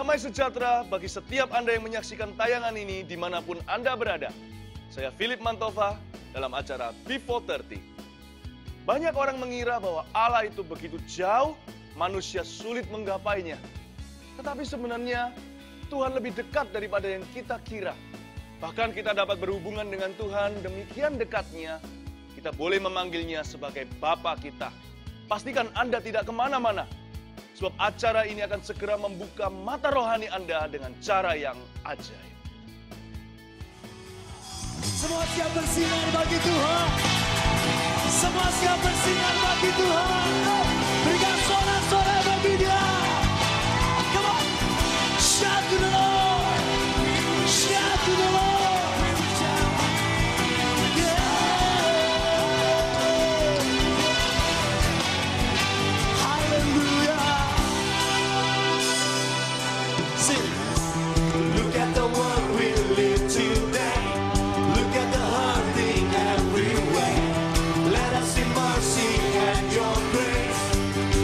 Damai sejahtera bagi setiap Anda yang menyaksikan tayangan ini dimanapun Anda berada. Saya Philip Mantova dalam acara Before 30. Banyak orang mengira bahwa Allah itu begitu jauh, manusia sulit menggapainya. Tetapi sebenarnya Tuhan lebih dekat daripada yang kita kira. Bahkan kita dapat berhubungan dengan Tuhan demikian dekatnya, kita boleh memanggilnya sebagai Bapa kita. Pastikan Anda tidak kemana-mana. Sebab acara ini akan segera membuka mata rohani Anda dengan cara yang ajaib. Semua siap bersinar bagi Tuhan. Semua siap bersinar bagi Tuhan. Berikan sorak-sorai bagi Dia. Come on. Shout to the Lord. Shout to the Lord. Look at the world we live today. Look at the hurting everywhere. Let us see mercy and your grace,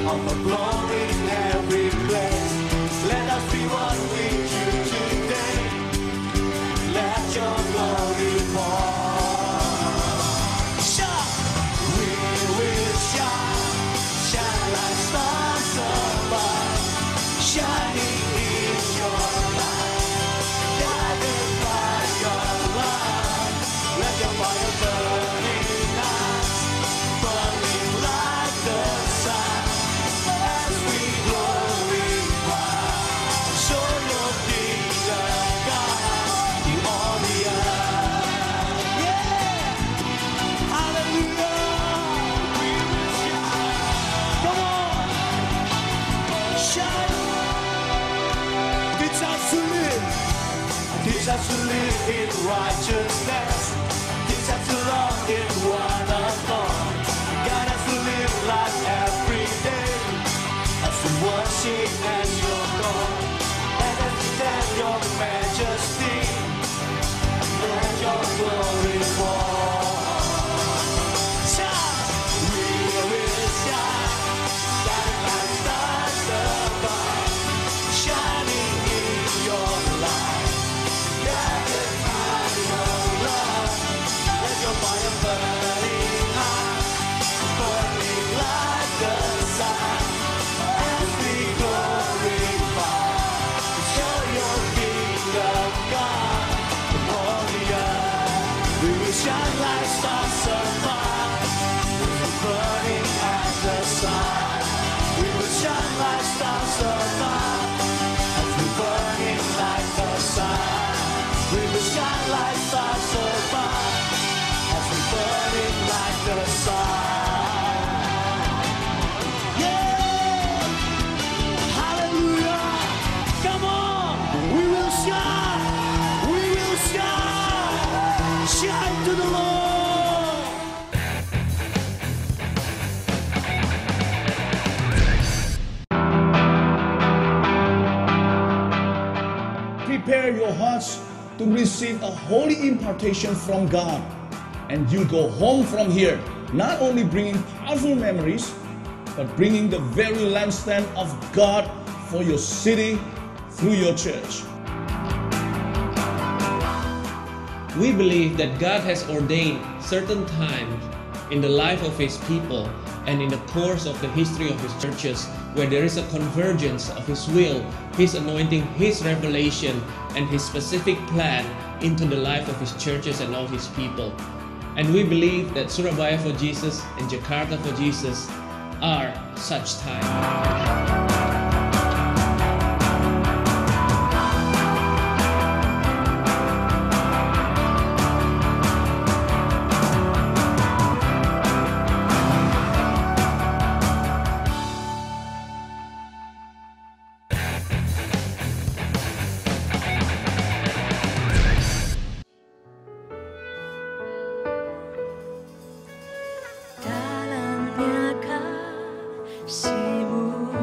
overflowing every place. Let us be one with you today. Let your glory fall. Shine, we will shine, shine like stars above, shining in your light. Guided by your love, let your fire burn in us, burning like the sun. As we glorify, show your kingdom, God, in all the earth. Yeah, hallelujah. We will shine. Come on, shine. Teach us to live. Teach us to live in righteousness. Teach us to love in one accord. Guide us to live life every day as we worship at your door. Let us stand your majesty. Let your glory fall. Shine, we will shine. Shine like stars above, shining in your light. Guided by your love, let your fire burn in us, burning like the sun. As we glorify, show your kingdom, God, in all the earth. We will shine like stars above, burning as the sun. We will shine like stars above, as we burning like the sun. We will shine like stars above, as we burning like the sun. Yeah, hallelujah. Come on, we will shine. We will shine. Shine to the Lord. Prepare your hearts to receive a holy impartation from God. And you go home from here, not only bringing powerful memories, but bringing the very lampstand of God for your city through your church. We believe that God has ordained certain times in the life of His people and in the course of the history of His churches where there is a convergence of His will, His anointing, His revelation, and His specific plan into the life of His churches and all His people. And we believe that Surabaya for Jesus and Jakarta for Jesus are such times. Dalamnya kasih-Mu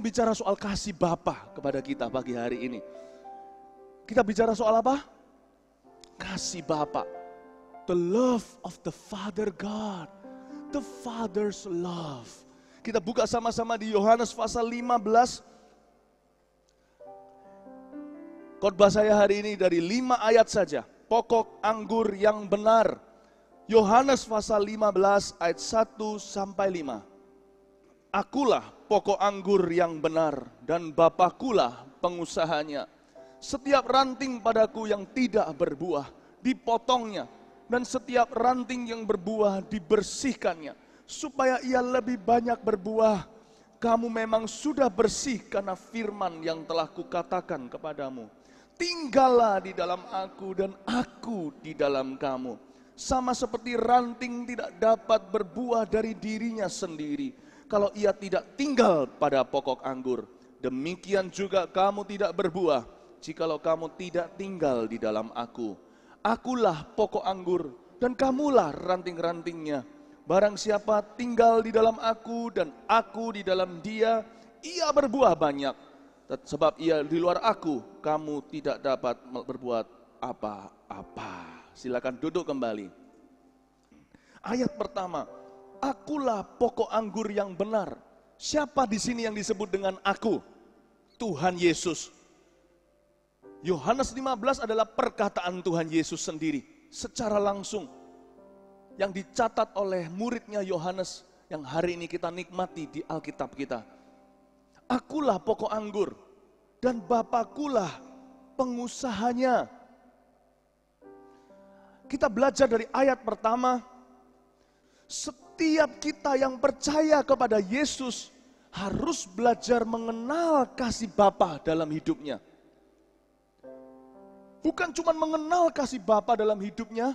bicara soal kasih Bapa kepada kita pagi hari ini. Kita bicara soal apa? Kasih Bapa. The love of the Father God. The Father's love. Kita buka sama-sama di Yohanes pasal 15. Khotbah saya hari ini dari 5 ayat saja. Pokok anggur yang benar. Yohanes pasal 15 ayat 1 sampai 5. Akulah pokok anggur yang benar dan Bapakulah pengusahanya. Setiap ranting padaku yang tidak berbuah dipotongnya, dan setiap ranting yang berbuah dibersihkannya, supaya ia lebih banyak berbuah. Kamu memang sudah bersih karena firman yang telah kukatakan kepadamu. Tinggallah di dalam aku dan aku di dalam kamu. Sama seperti ranting tidak dapat berbuah dari dirinya sendiri kalau ia tidak tinggal pada pokok anggur. Demikian juga kamu tidak berbuah jikalau kamu tidak tinggal di dalam aku. Akulah pokok anggur dan kamulah ranting-rantingnya. Barang siapa tinggal di dalam aku dan aku di dalam dia, ia berbuah banyak. Sebab ia di luar aku, kamu tidak dapat berbuat apa-apa. Silakan duduk kembali. Ayat pertama, akulah pokok anggur yang benar. Siapa di sini yang disebut dengan aku? Tuhan Yesus. Yohanes 15 adalah perkataan Tuhan Yesus sendiri secara langsung yang dicatat oleh muridnya Yohanes yang hari ini kita nikmati di Alkitab kita. Akulah pokok anggur dan Bapakulah pengusahanya. Kita belajar dari ayat pertama, setiap kita yang percaya kepada Yesus harus belajar mengenal kasih Bapa dalam hidupnya. Bukan cuma mengenal kasih Bapa dalam hidupnya,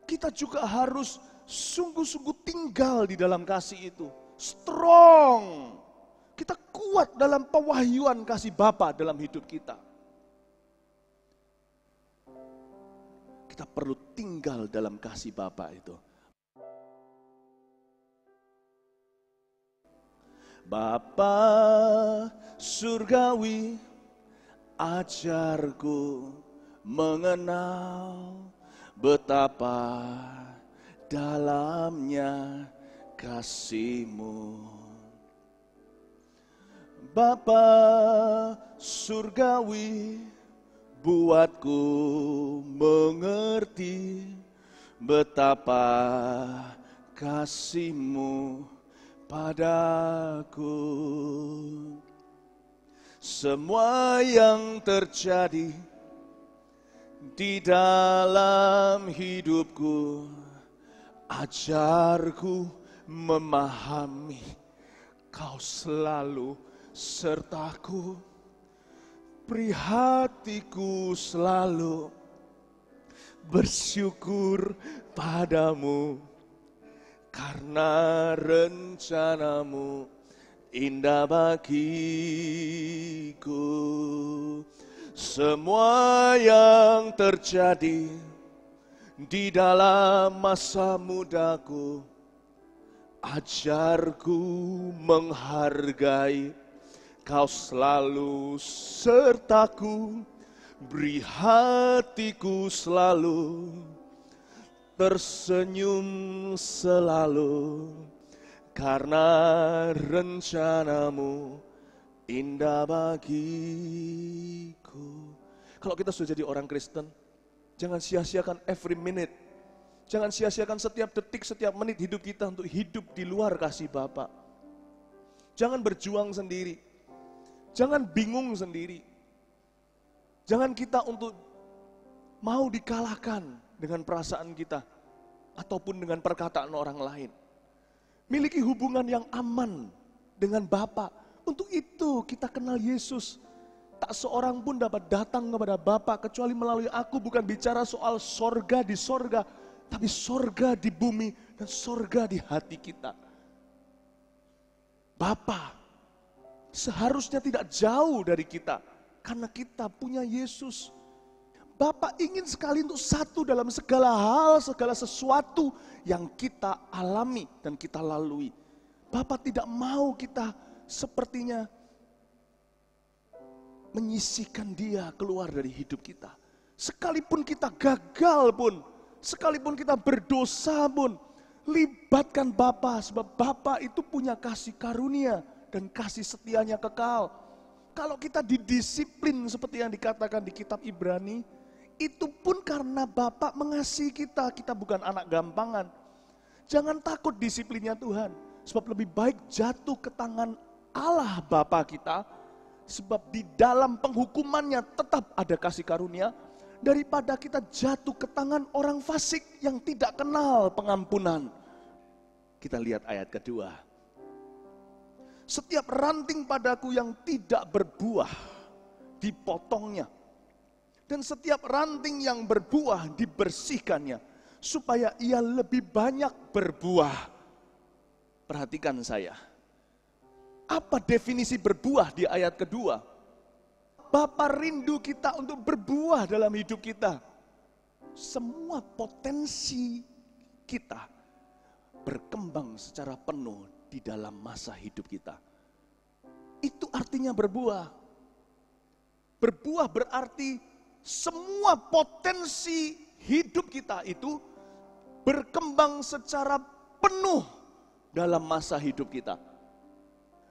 kita juga harus sungguh-sungguh tinggal di dalam kasih itu. Strong. Kita kuat dalam pewahyuan kasih Bapa dalam hidup kita. Kita perlu tinggal dalam kasih Bapa itu. Bapa surgawi, ajarku mengenal betapa dalamnya kasih-Mu. Bapa surgawi, buatku mengerti betapa kasih-Mu padaku. Semua yang terjadi di dalam hidupku, ajarku memahami Kau selalu sertaku. Beri hatiku selalu bersyukur padamu, karena rencanamu indah bagiku. Semua yang terjadi di dalam masa mudaku, ajarku menghargai Kau selalu sertaku. Beri hatiku selalu tersenyum selalu, karena rencanamu indah bagiku. Kalau kita sudah jadi orang Kristen, jangan sia-siakan every minute. Jangan sia-siakan setiap detik, setiap menit hidup kita untuk hidup di luar kasih Bapa. Jangan berjuang sendiri. Jangan bingung sendiri. Jangan kita untuk mau dikalahkan dengan perasaan kita ataupun dengan perkataan orang lain. Miliki hubungan yang aman dengan Bapa. Untuk itu kita kenal Yesus. Tak seorang pun dapat datang kepada Bapa kecuali melalui aku. Bukan bicara soal sorga di sorga, tapi sorga di bumi dan sorga di hati kita. Bapa seharusnya tidak jauh dari kita karena kita punya Yesus. Bapa ingin sekali untuk satu dalam segala hal, segala sesuatu yang kita alami dan kita lalui. Bapa tidak mau kita sepertinya menyisihkan dia keluar dari hidup kita. Sekalipun kita gagal pun, sekalipun kita berdosa pun, libatkan Bapa, sebab Bapa itu punya kasih karunia dan kasih setianya kekal. Kalau kita didisiplin seperti yang dikatakan di kitab Ibrani, itu pun karena Bapa mengasihi kita, kita bukan anak gampangan. Jangan takut disiplinnya Tuhan, sebab lebih baik jatuh ke tangan Allah Bapa kita, sebab di dalam penghukumannya tetap ada kasih karunia, daripada kita jatuh ke tangan orang fasik yang tidak kenal pengampunan. Kita lihat ayat kedua. Setiap ranting padaku yang tidak berbuah, dipotongnya. Dan setiap ranting yang berbuah, dibersihkannya, supaya ia lebih banyak berbuah. Perhatikan saya. Apa definisi berbuah di ayat kedua? Bapa rindu kita untuk berbuah dalam hidup kita. Semua potensi kita berkembang secara penuh di dalam masa hidup kita. Itu artinya berbuah. Berbuah berarti semua potensi hidup kita itu berkembang secara penuh dalam masa hidup kita.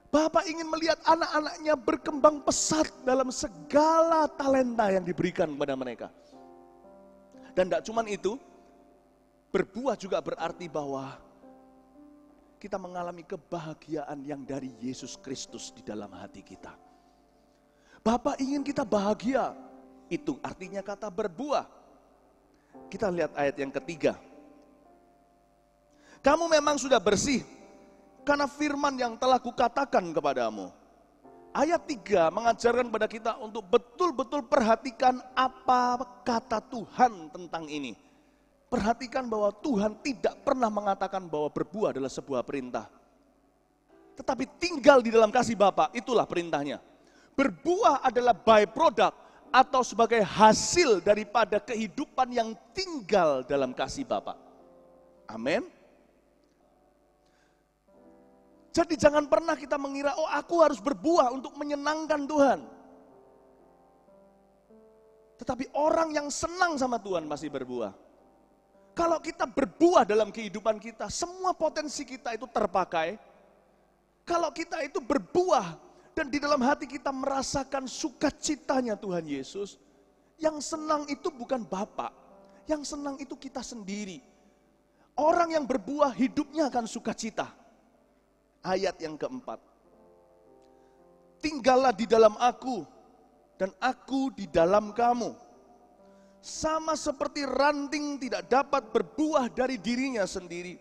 Bapak ingin melihat anak-anaknya berkembang pesat dalam segala talenta yang diberikan kepada mereka. Dan tidak cuma itu, berbuah juga berarti bahwa kita mengalami kebahagiaan yang dari Yesus Kristus di dalam hati kita. Bapak ingin kita bahagia, itu artinya kata berbuah. Kita lihat ayat yang ketiga. Kamu memang sudah bersih, karena firman yang telah kukatakan kepadamu. Ayat 3 mengajarkan kepada kita untuk betul-betul perhatikan apa kata Tuhan tentang ini. Perhatikan bahwa Tuhan tidak pernah mengatakan bahwa berbuah adalah sebuah perintah. Tetapi tinggal di dalam kasih Bapa, itulah perintahnya. Berbuah adalah byproduct atau sebagai hasil daripada kehidupan yang tinggal dalam kasih Bapa. Amin. Jadi jangan pernah kita mengira, oh aku harus berbuah untuk menyenangkan Tuhan. Tetapi orang yang senang sama Tuhan pasti berbuah. Kalau kita berbuah dalam kehidupan kita, semua potensi kita itu terpakai. Kalau kita itu berbuah dan di dalam hati kita merasakan sukacitanya Tuhan Yesus, yang senang itu bukan Bapa, yang senang itu kita sendiri. Orang yang berbuah hidupnya akan sukacita. Ayat yang keempat. Tinggallah di dalam aku dan aku di dalam kamu. Sama seperti ranting tidak dapat berbuah dari dirinya sendiri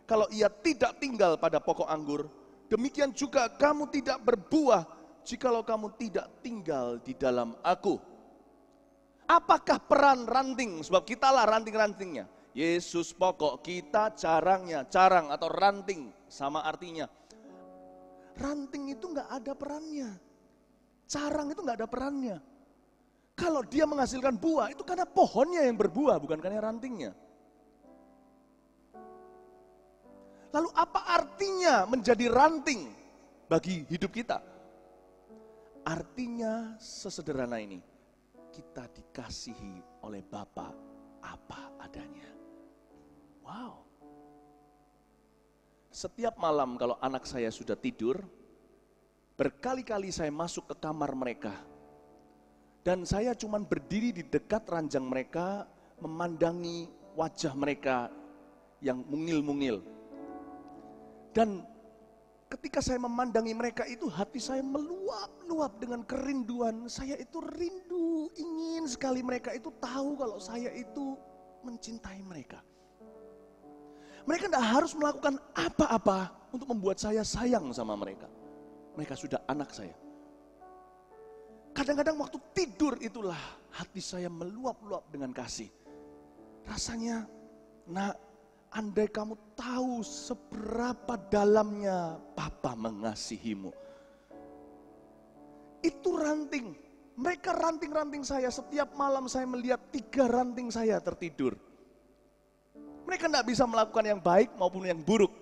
kalau ia tidak tinggal pada pokok anggur, demikian juga kamu tidak berbuah jikalau kamu tidak tinggal di dalam aku. Apakah peran ranting? Sebab kitalah ranting-rantingnya. Yesus pokok, kita carangnya. Carang atau ranting sama artinya. Ranting itu nggak ada perannya. Carang itu nggak ada perannya. Kalau dia menghasilkan buah, itu karena pohonnya yang berbuah, bukan karena rantingnya. Lalu apa artinya menjadi ranting bagi hidup kita? Artinya sesederhana ini, kita dikasihi oleh Bapa apa adanya. Wow. Setiap malam kalau anak saya sudah tidur, berkali-kali saya masuk ke kamar mereka. Dan saya cuma berdiri di dekat ranjang mereka, memandangi wajah mereka yang mungil-mungil. Dan ketika saya memandangi mereka itu, hati saya meluap-luap dengan kerinduan. Saya itu rindu, ingin sekali mereka itu tahu kalau saya itu mencintai mereka. Mereka tidak harus melakukan apa-apa untuk membuat saya sayang sama mereka. Mereka sudah anak saya. Kadang-kadang waktu tidur itulah hati saya meluap-luap dengan kasih. Rasanya, nak, andai kamu tahu seberapa dalamnya Papa mengasihimu. Itu ranting. Mereka ranting-ranting saya. Setiap malam saya melihat 3 ranting saya tertidur. Mereka tidak bisa melakukan yang baik maupun yang buruk.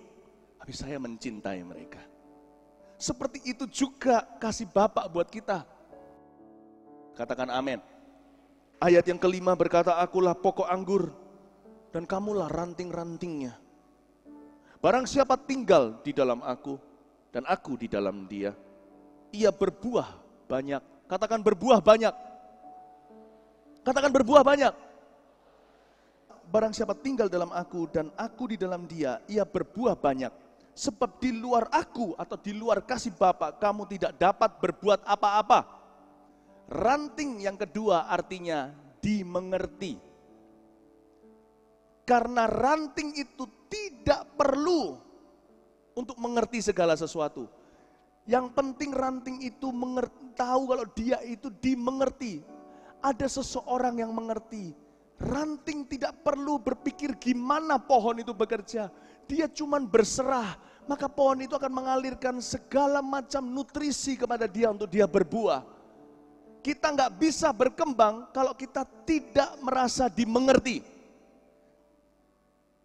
Tapi saya mencintai mereka. Seperti itu juga kasih Bapak buat kita. Katakan amin. Ayat yang kelima berkata, akulah pokok anggur dan kamulah ranting-rantingnya. Barang siapa tinggal di dalam aku dan aku di dalam dia, ia berbuah banyak. Katakan berbuah banyak. Katakan berbuah banyak. Barang siapa tinggal dalam aku dan aku di dalam dia, ia berbuah banyak. Sebab di luar aku atau di luar kasih Bapa, kamu tidak dapat berbuat apa-apa. Ranting yang kedua artinya dimengerti. Karena ranting itu tidak perlu untuk mengerti segala sesuatu. Yang penting ranting itu tahu kalau dia itu dimengerti. Ada seseorang yang mengerti. Ranting tidak perlu berpikir gimana pohon itu bekerja. Dia cuman berserah. Maka pohon itu akan mengalirkan segala macam nutrisi kepada dia untuk dia berbuah. Kita nggak bisa berkembang kalau kita tidak merasa dimengerti.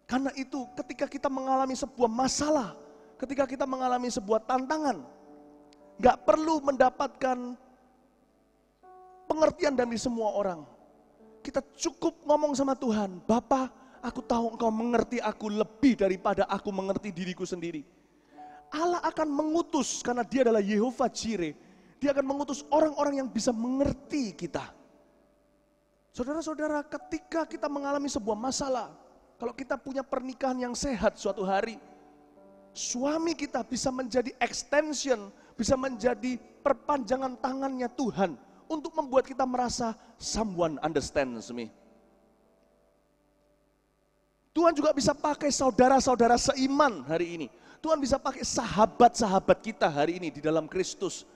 Karena itu ketika kita mengalami sebuah masalah, ketika kita mengalami sebuah tantangan, nggak perlu mendapatkan pengertian dari semua orang. Kita cukup ngomong sama Tuhan, Bapa, aku tahu Engkau mengerti aku lebih daripada aku mengerti diriku sendiri. Allah akan mengutus, karena dia adalah Yehovah Jireh, dia akan mengutus orang-orang yang bisa mengerti kita. Saudara-saudara, ketika kita mengalami sebuah masalah, kalau kita punya pernikahan yang sehat suatu hari, suami kita bisa menjadi extension, bisa menjadi perpanjangan tangannya Tuhan untuk membuat kita merasa someone understands me. Tuhan juga bisa pakai saudara-saudara seiman hari ini. Tuhan bisa pakai sahabat-sahabat kita hari ini di dalam Kristus.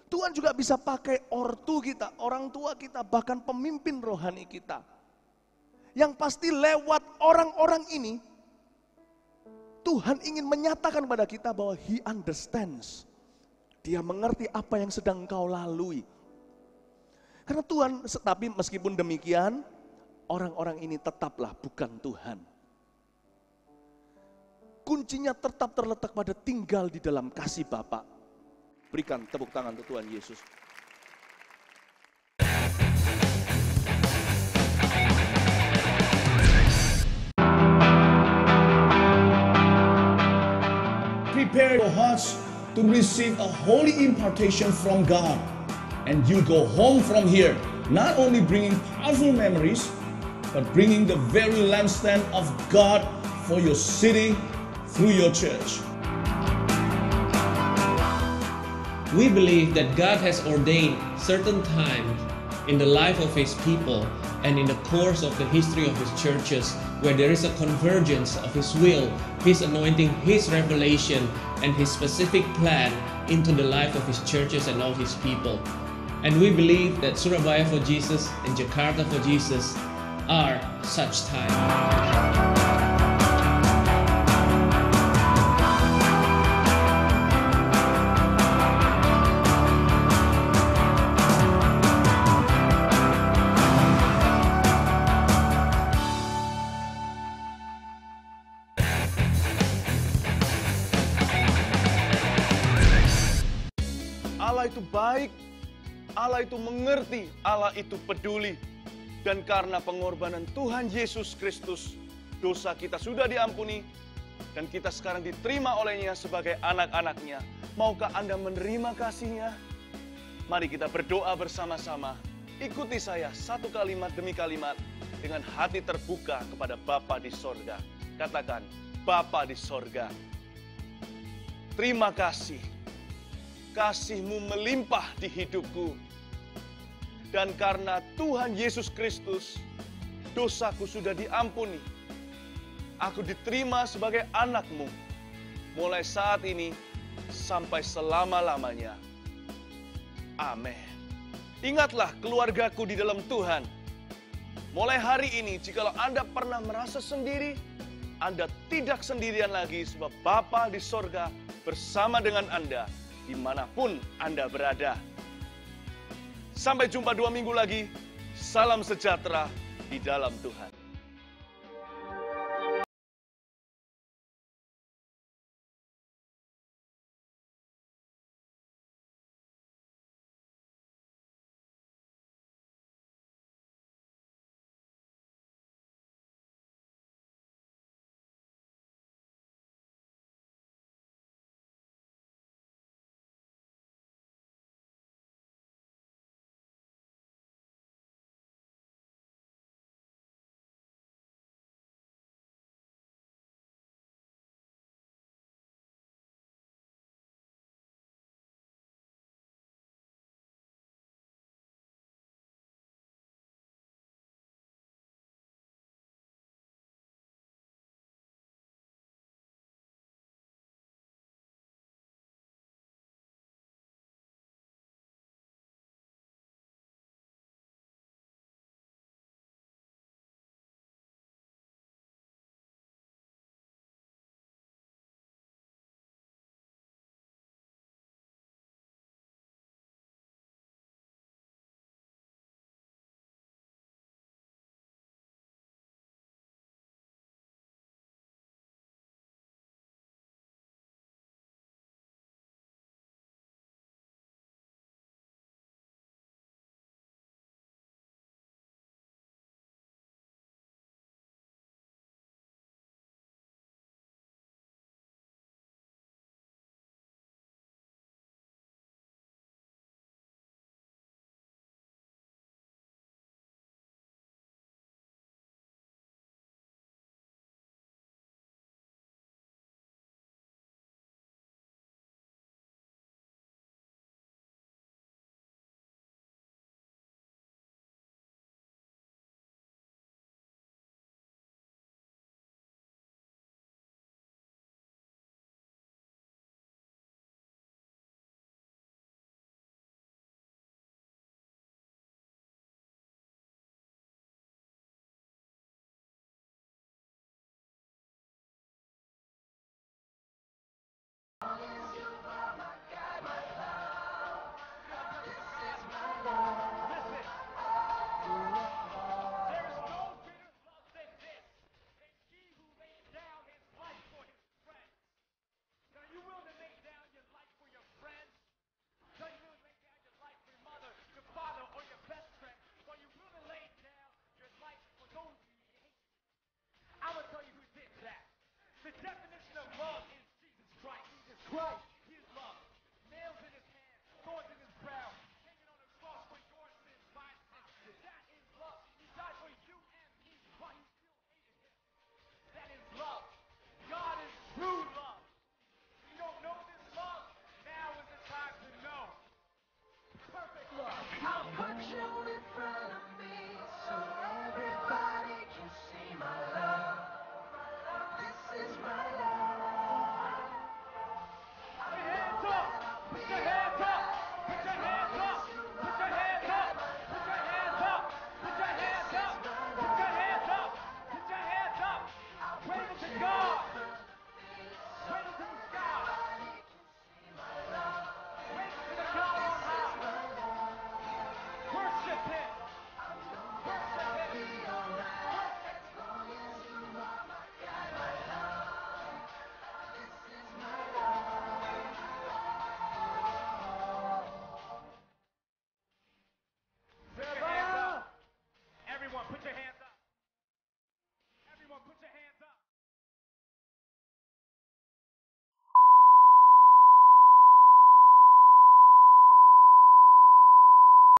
Tuhan juga bisa pakai ortu kita, orang tua kita, bahkan pemimpin rohani kita. Yang pasti lewat orang-orang ini, Tuhan ingin menyatakan pada kita bahwa He understands. Dia mengerti apa yang sedang kau lalui. Karena Tuhan, tapi meskipun demikian, orang-orang ini tetaplah bukan Tuhan. Kuncinya tetap terletak pada tinggal di dalam kasih Bapa. Berikan tepuk tangan untuk Tuhan Yesus. Prepare your hearts to receive a holy impartation from God. And you go home from here, not only bringing powerful memories, but bringing the very lampstand of God for your city through your church. We believe that God has ordained certain times in the life of His people and in the course of the history of His churches where there is a convergence of His will, His anointing, His revelation, and His specific plan into the life of His churches and all His people. And we believe that Surabaya for Jesus and Jakarta for Jesus are such times. Allah itu baik, Allah itu mengerti, Allah itu peduli. Dan karena pengorbanan Tuhan Yesus Kristus, dosa kita sudah diampuni, dan kita sekarang diterima olehnya sebagai anak-anaknya. Maukah Anda menerima kasih-Nya? Mari kita berdoa bersama-sama. Ikuti saya satu kalimat demi kalimat dengan hati terbuka kepada Bapa di sorga. Katakan, Bapa di sorga, terima kasih. Kasih-Mu melimpah di hidupku. Dan karena Tuhan Yesus Kristus, dosaku sudah diampuni. Aku diterima sebagai anak-Mu, mulai saat ini sampai selama-lamanya. Amin. Ingatlah keluargaku di dalam Tuhan. Mulai hari ini, jikalau Anda pernah merasa sendiri, Anda tidak sendirian lagi, sebab Bapa di sorga bersama dengan Anda, dimanapun Anda berada. Sampai jumpa 2 minggu lagi. Salam sejahtera di dalam Tuhan.